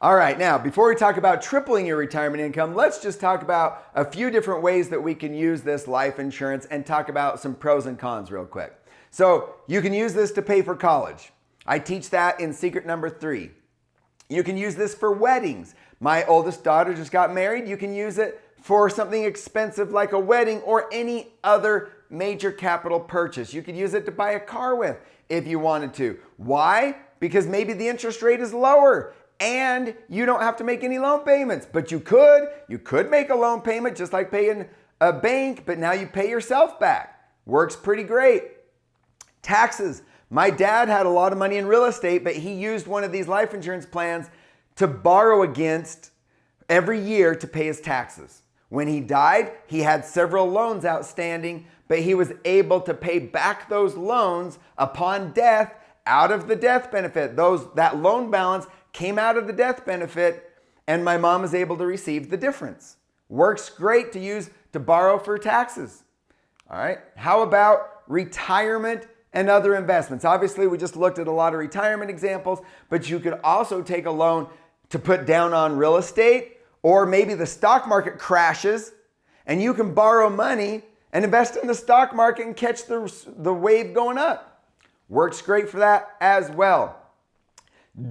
All right, now before we talk about tripling your retirement income, let's just talk about a few different ways that we can use this life insurance and talk about some pros and cons real quick. So you can use this to pay for college. I teach that in secret number 3. You can use this for weddings. My oldest daughter just got married. You can use it for something expensive like a wedding or any other major capital purchase. You could use it to buy a car with if you wanted to. Why? Because maybe the interest rate is lower and you don't have to make any loan payments. But you could make a loan payment just like paying a bank, but now you pay yourself back. Works pretty great. Taxes. My dad had a lot of money in real estate, but he used one of these life insurance plans to borrow against every year to pay his taxes. When he died, he had several loans outstanding, but he was able to pay back those loans upon death out of the death benefit. That loan balance came out of the death benefit, and my mom is able to receive the difference. Works great to use to borrow for taxes. All right. How about retirement and other investments? Obviously, we just looked at a lot of retirement examples, but you could also take a loan to put down on real estate, or maybe the stock market crashes and you can borrow money and invest in the stock market and catch the wave going up. Works great for that as well.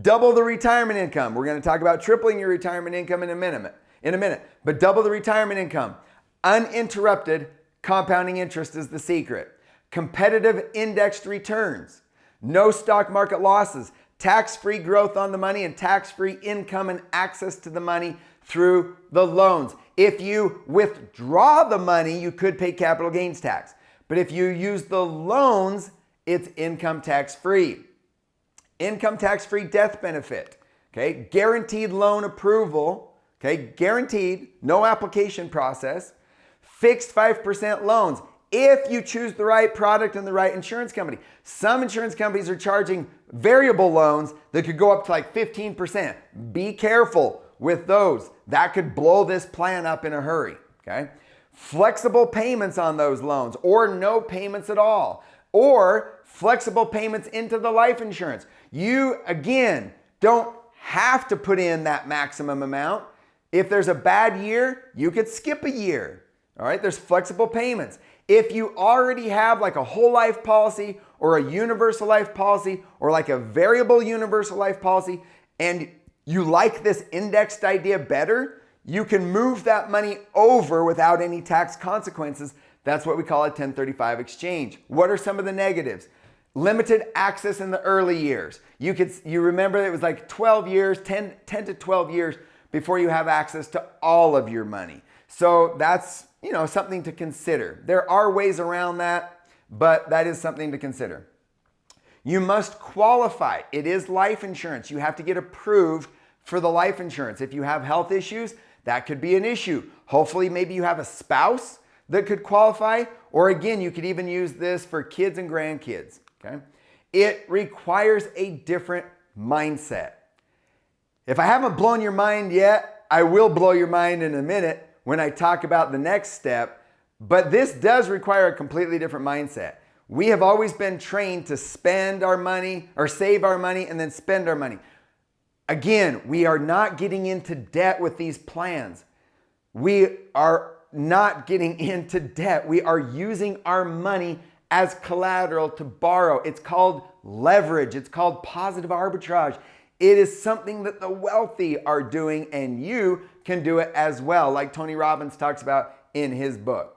Double the retirement income. We're going to talk about tripling your retirement income in a minute. But double the retirement income. Uninterrupted compounding interest is the secret. Competitive indexed returns. No stock market losses. Tax-free growth on the money and tax-free income and access to the money through the loans. If you withdraw the money, you could pay capital gains tax. But if you use the loans, it's income tax-free. Income tax-free death benefit, okay? Guaranteed loan approval, okay? Guaranteed, no application process. Fixed 5% loans if you choose the right product and the right insurance company. Some insurance companies are charging variable loans that could go up to like 15%. Be careful with those. That could blow this plan up in a hurry, okay? Flexible payments on those loans or no payments at all, or flexible payments into the life insurance. You, again, don't have to put in that maximum amount. If there's a bad year, you could skip a year, all right? There's flexible payments. If you already have like a whole life policy or a universal life policy or like a variable universal life policy and you like this indexed idea better, you can move that money over without any tax consequences. That's what we call a 1035 exchange. What are some of the negatives? Limited access in the early years. You remember it was like 12 years, 10 to 12 years before you have access to all of your money. So that's, something to consider. There are ways around that, but that is something to consider. You must qualify. It is life insurance. You have to get approved for the life insurance. If you have health issues, that could be an issue. Hopefully, maybe you have a spouse that could qualify, or again, you could even use this for kids and grandkids, okay? It requires a different mindset. If I haven't blown your mind yet, I will blow your mind in a minute when I talk about the next step, but this does require a completely different mindset. We have always been trained to spend our money or save our money and then spend our money. Again, we are not getting into debt with these plans. We are not getting into debt. We are using our money as collateral to borrow. It's called leverage. It's called positive arbitrage. It is something that the wealthy are doing, and you can do it as well, like Tony Robbins talks about in his book.